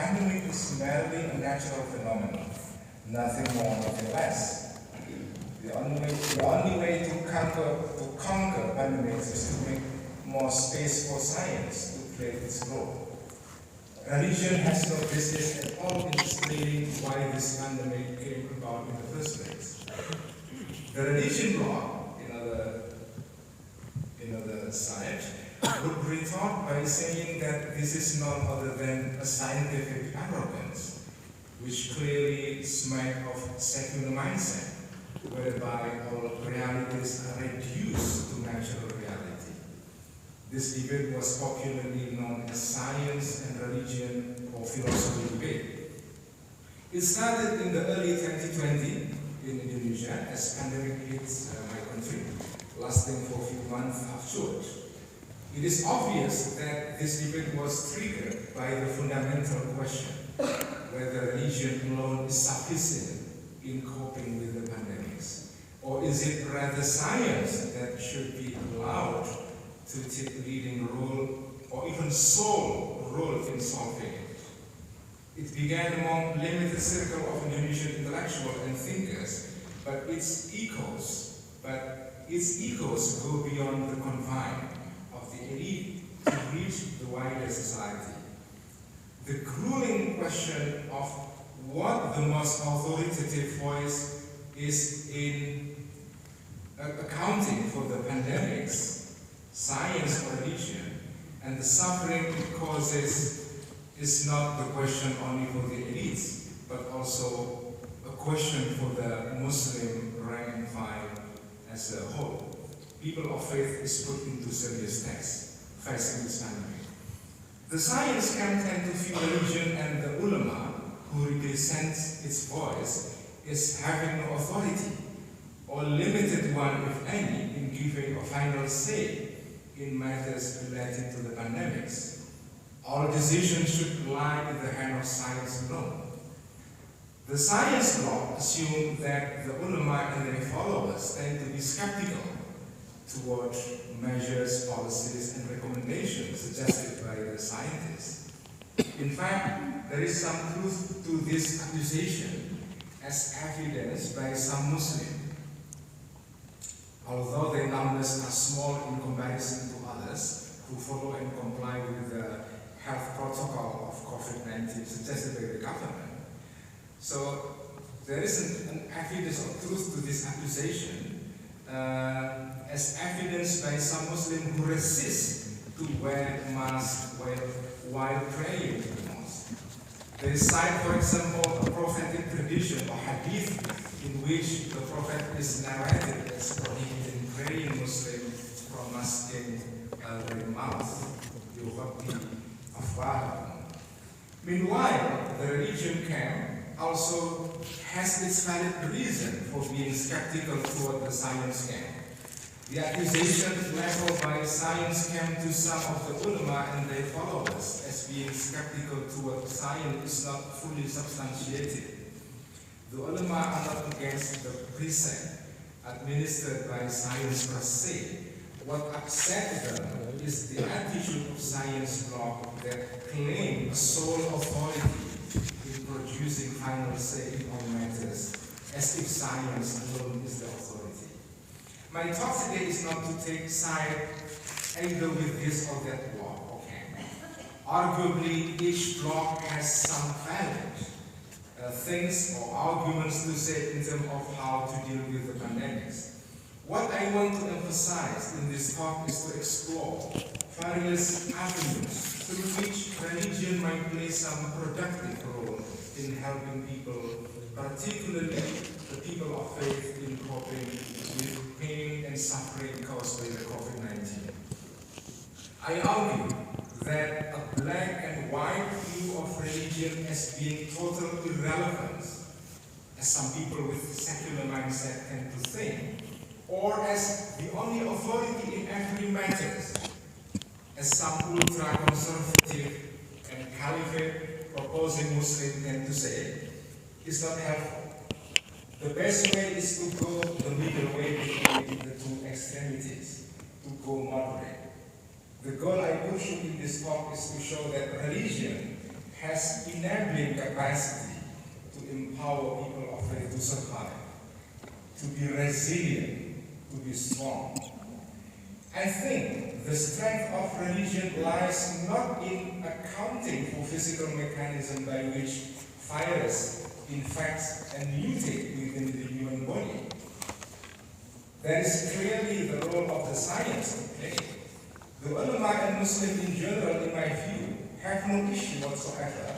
pandemic is merely a natural phenomenon, nothing more, nothing less. The only way to conquer pandemics is to make more space for science to play its role. Religion has no business at all in explaining why this pandemic came about in the first place. The religion bloc, in other side, would retort by saying that this is none other than a scientific arrogance, which clearly smacks of secular mindset, whereby all realities are reduced to natural reality. This debate was popularly known as science and religion or philosophy debate. It started in the early 2020 in Indonesia as pandemic hit my country, lasting for a few months afterwards. It is obvious that this debate was triggered by the fundamental question whether religion alone is sufficient in coping with the pandemics, or is it rather science that should be allowed to take leading role or even sole role in solving it. It began among limited circle of Indonesian intellectuals and thinkers, but its echoes go beyond the confine of the elite to reach the wider society. The grueling question of what the most authoritative voice is in accounting for the pandemics, science or religion, and the suffering it causes is not the question only for the elites, but also a question for the Muslim rank and file as a whole. People of faith is put into serious tests facing this pandemic. The science camp tend to view religion and the ulama, who represents its voice, is having no authority, or limited one, if any, in giving a final say in matters relating to the pandemics. All decisions should lie in the hand of science alone. The science bloc assumes that the ulama and their followers tend to be skeptical toward measures, policies, and recommendations suggested by the scientists. In fact, there is some truth to this accusation, as evidenced by some Muslims. Although their numbers are small in comparison to others who follow and comply with the health protocol of COVID-19 suggested by the government. So there is an evidence of truth to this accusation, as evidenced by some Muslims who resist to wear masks while praying to the mosque. They cite, for example, a prophetic tradition or hadith in which the prophet is narrated as prohibiting praying Muslims from masking their mouth. Meanwhile, the religion camp also has its valid reason for being skeptical toward the science camp. The accusation leveled by science camp to some of the ulama and their followers as being skeptical toward science is not fully substantiated. The ulama are not against the precept administered by science per se. What upset them is the attitude of science bloc that claim a sole authority in producing final say in all matters, as if science alone is the authority. My talk today is not to take side either with this or that bloc, okay? Arguably, each bloc has some valid things or arguments to say in terms of how to deal with the pandemics. What I want to emphasize in this talk is to explore various avenues through which religion might play some productive role in helping people, particularly the people of faith, in coping with pain and suffering caused by the COVID-19. I argue that a black and white view of religion as being total irrelevance, as some people with secular mindset tend to think, or as the only authority in every matter, as some ultra-conservative and caliphate proposing Muslims tend to say, is not helpful. The best way is to go the middle way between the two extremities, to go moderate. The goal I push in this talk is to show that religion has enabling capacity to empower people of faith to survive, to be resilient, to be strong. I think the strength of religion lies not in accounting for physical mechanisms by which virus infects and mutate within the human body. That is clearly the role of the science to play. The ulama and Muslims in general, in my view, have no issue whatsoever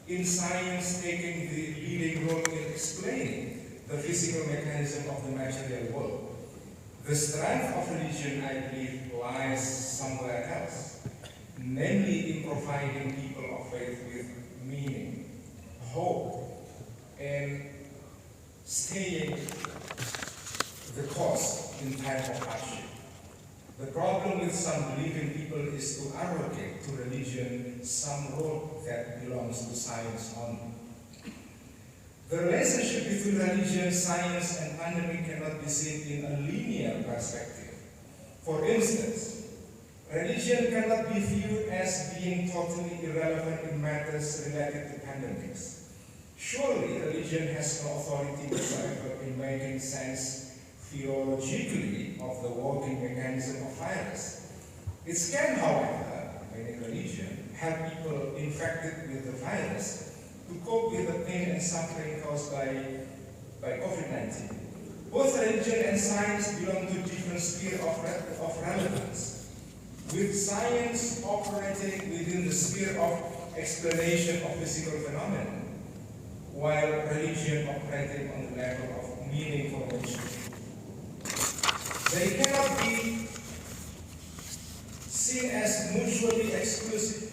in science taking the leading role in explaining the physical mechanism of the material world. The strength of religion, I believe, lies somewhere else, namely in providing people of faith with meaning, hope, and staying the course in time of hardship. The problem with some believing people is to arrogate to religion some role that belongs to science only. The relationship between religion, science, and pandemic cannot be seen in a linear perspective. For instance, religion cannot be viewed as being totally irrelevant in matters related to pandemics. Surely, religion has no authority whatsoever in making sense theologically of the working mechanism of virus. It can, however, many religions, help people infected with the virus to cope with the pain and suffering caused by COVID-19. Both religion and science belong to different spheres of relevance, with science operating within the sphere of explanation of physical phenomena, while religion operating on the level of meaning formation. They cannot be seen as mutually exclusive.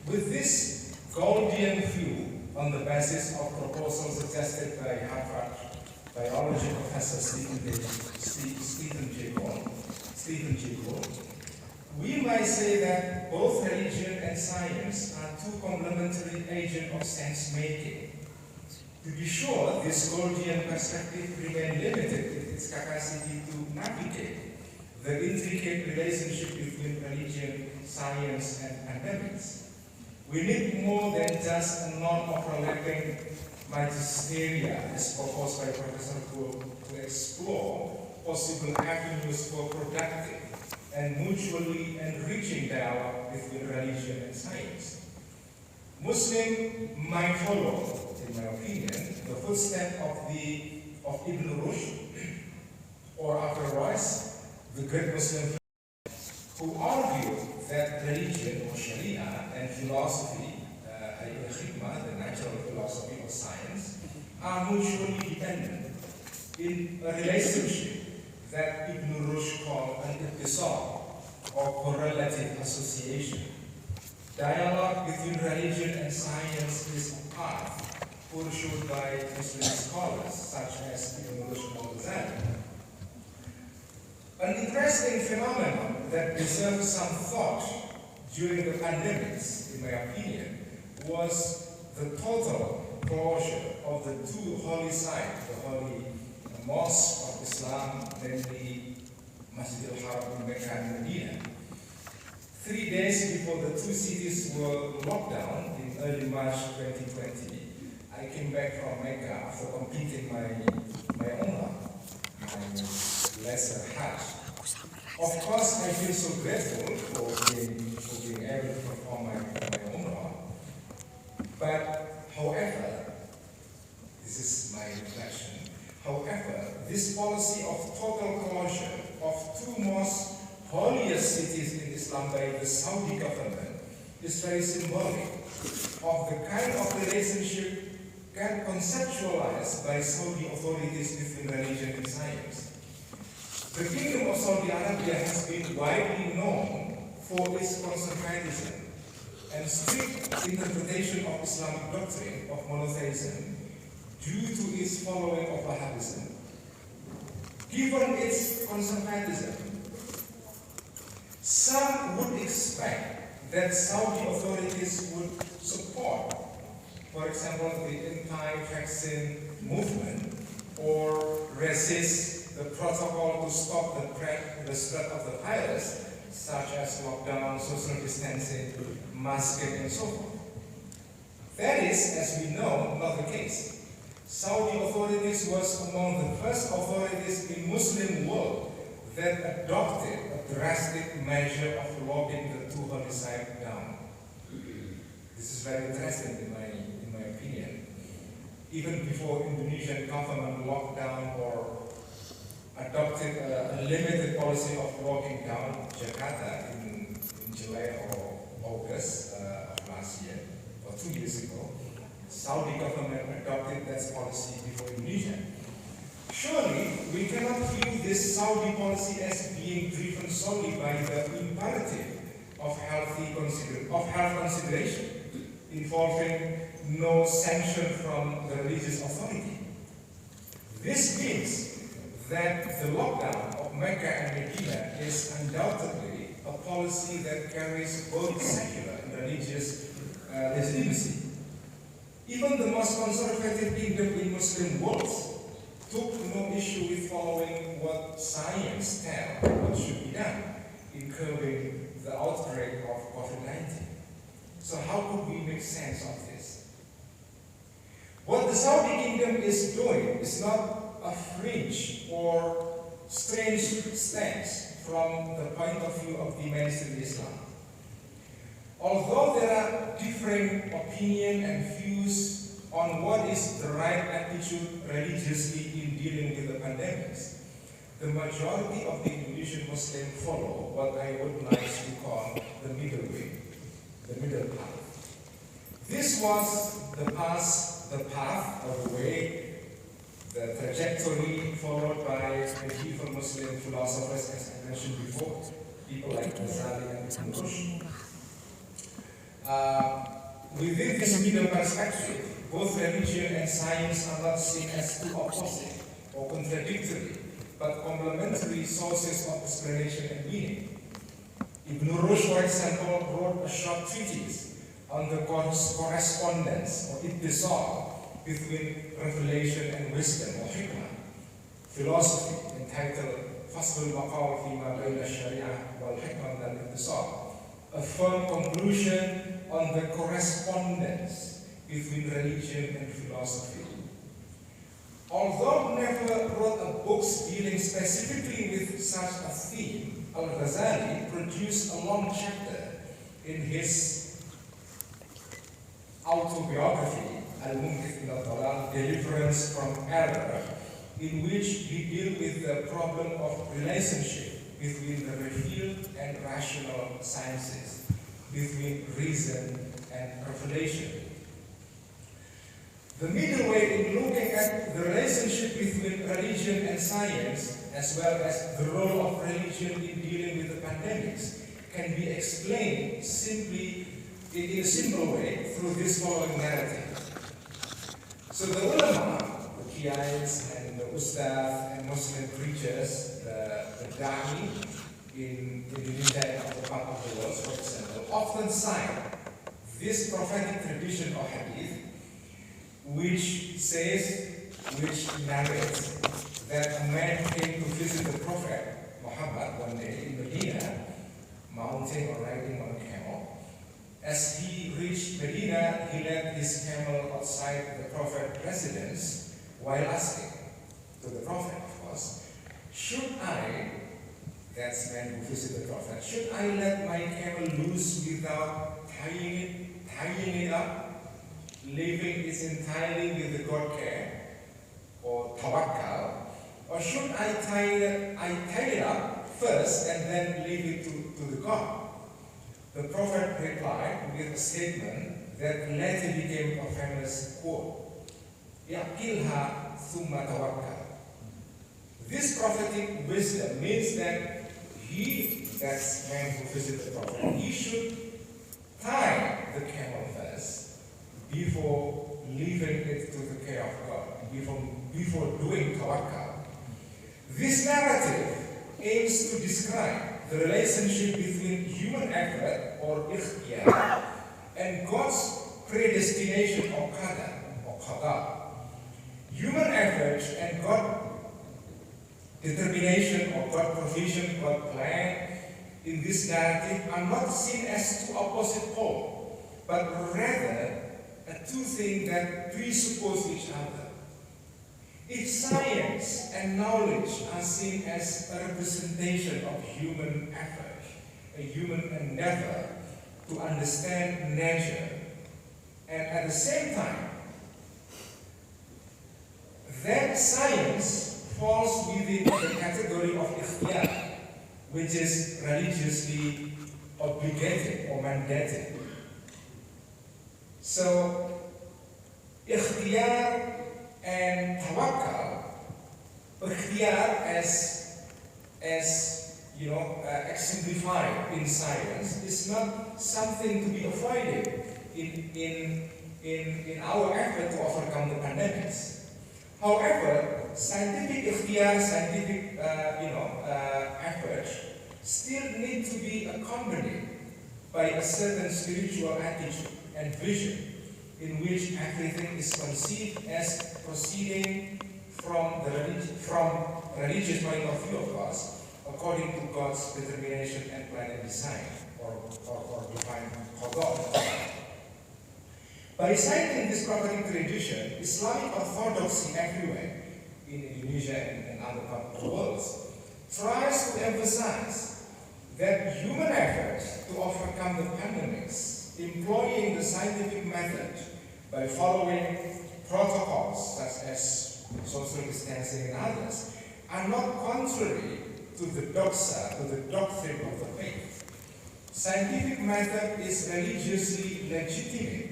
With this Gaudian view on the basis of proposals suggested by Harvard biology professor Stephen J. Gould, we might say that both religion and science are two complementary agents of sense-making. To be sure, this Gaudian perspective remains limited in its capacity to navigate the intricate relationship between religion, science, and pandemics. We need more than just a non-overlapping magisteria, as proposed by Professor Gould, to explore possible avenues for productive and mutually enriching dialogue between religion and science. Muslims might follow, in my opinion, the footsteps of Ibn Rushd or Averroes, the great Muslim who argue that religion or Sharia and philosophy, the natural philosophy or science, are mutually dependent in a relationship that Ibn Rushd called an ittisal or correlative association. Dialogue between religion and science is a path pursued by Muslim scholars such as Ibn Rushd al-Ghazali. An interesting phenomenon that deserves some thought during the pandemics, in my opinion, was the total closure of the two holy sites, the holy mosque of Islam, namely Masjid al-Haram in Mecca and Medina. 3 days before the two cities were locked down in early March 2020, I came back from Mecca after completing my Umrah, my lesser Hajj. Of course, I feel so grateful for being able to perform my Umrah. But, however, this is my reflection, however, this policy of total closure of two most holiest cities in Islam by the Saudi government is very symbolic of the kind of relationship conceptualized by Saudi authorities between religion and science. The Kingdom of Saudi Arabia has been widely known for its conservatism and strict interpretation of Islamic doctrine of monotheism due to its following of Wahhabism. Given its conservatism, some would expect that Saudi authorities would support, for example, the anti-vaccine movement or resist the protocol to stop the spread of the virus, such as lockdown, social distancing, masking, and so forth. That is, as we know, not the case. Saudi authorities was among the first authorities in Muslim world that adopted a drastic measure of locking the two holy sites down. This is very interesting in my opinion. Even before Indonesian government locked down or adopted a limited policy of locking down Jakarta in July or August of last year, or 2 years ago, Saudi government adopted that policy before Indonesia. Surely, we cannot view this Saudi policy as being driven solely by the imperative of health consideration, involving no sanction from the religious authority. This means that the lockdown of Mecca and Medina is undoubtedly a policy that carries both secular and religious legitimacy. Even the most conservative kingdom in Muslim world took no issue with following what science tells what should be done in curbing the outbreak of COVID-19. So how could we make sense of this? What the Saudi kingdom is doing is not a fringe or strange stance from the point of view of the mainstream Islam. Although there are differing opinions and views on what is the right attitude religiously in dealing with the pandemics, the majority of the Indonesian Muslims follow what I would like to call the middle way, the middle path. This was the path or the way, the trajectory followed by medieval Muslim philosophers, as I mentioned before, people like Ghazali and Ibn Rushd. Within this middle perspective, both religion and science are not seen as two opposite or contradictory, but complementary sources of explanation and meaning. Ibn Rushd, for example, wrote a short treatise on the correspondence or ittisal between revelation and wisdom or hikmah, philosophy, entitled Faslul Maqal Fima Bayna Syariah wal Hikmah wal Ittisal, a firm conclusion on the correspondence between religion and philosophy. Although never wrote a book dealing specifically with such a theme, Al-Ghazali produced a long chapter in his autobiography, Adalah, Deliverance from Error, in which he deals with the problem of relationship between the revealed and rational sciences, between reason and revelation. The middle way in looking at the relationship between religion and science, as well as the role of religion in dealing with the pandemics, can be explained simply in a simple way through this following narrative. So the ulama, the qiyais and the ustadh and Muslim preachers, the da'i in Indonesia and other part of the world, for example, often cite this prophetic tradition or hadith, which narrates that a man came to visit the Prophet Muhammad one day in Medina, mounting or riding on a camel. As he reached Medina, he led his camel outside the Prophet's residence while asking to the Prophet, of course, should I, that's man who visited the Prophet, should I let my camel loose without tying it up, leaving it entirely with the God care, or tawakkal, or should I tie it up first and then leave it to the God? The Prophet replied with a statement that later became a famous quote, Yaqilha thumma tawakkal. This prophetic wisdom means that that's man who visited the Prophet, he should tie the camel first before leaving it to the care of God, before doing tawakkal. This narrative aims to describe the relationship between human effort or ikhtiyar and God's predestination or qadar. Human effort and God determination or God provision, God plan in this narrative are not seen as two opposite poles, but rather a two things that presuppose each other. If science and knowledge are seen as a representation of human effort, a human endeavor to understand nature, and at the same time, that science falls within the category of ikhtiyar, which is religiously obligated or mandated. So, ikhtiyar and tawakkal, ikhtiyar as exemplified in science, is not something to be avoided in our effort to overcome the pandemics. However, scientific ikhtiyar, scientific effort still need to be accompanied by a certain spiritual attitude and vision in which everything is conceived as proceeding from religious point of view, of course, according to God's determination and plan and design, or divine qada. By citing this prophetic tradition, Islamic orthodoxy everywhere, in Indonesia and other parts of the world, tries to emphasize that human efforts to overcome the pandemics, employing the scientific method by following protocols such as social distancing and others, are not contrary to the doxa, to the doctrine of the faith. Scientific method is religiously legitimate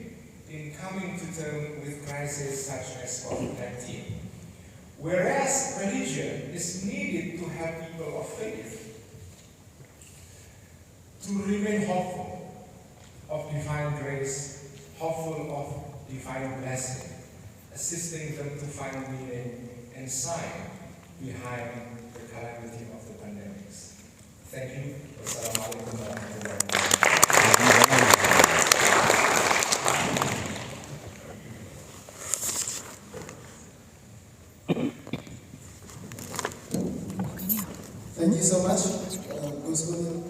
in coming to terms with crises such as COVID-19, whereas religion is needed to help people of faith to remain hopeful of divine grace, hopeful of divine blessing, assisting them to find meaning and sign behind the calamity of the pandemics. Thank you. Wassalamualaikum warahmatullahi wabarakatuh. Thank you so much, Gus Ulil.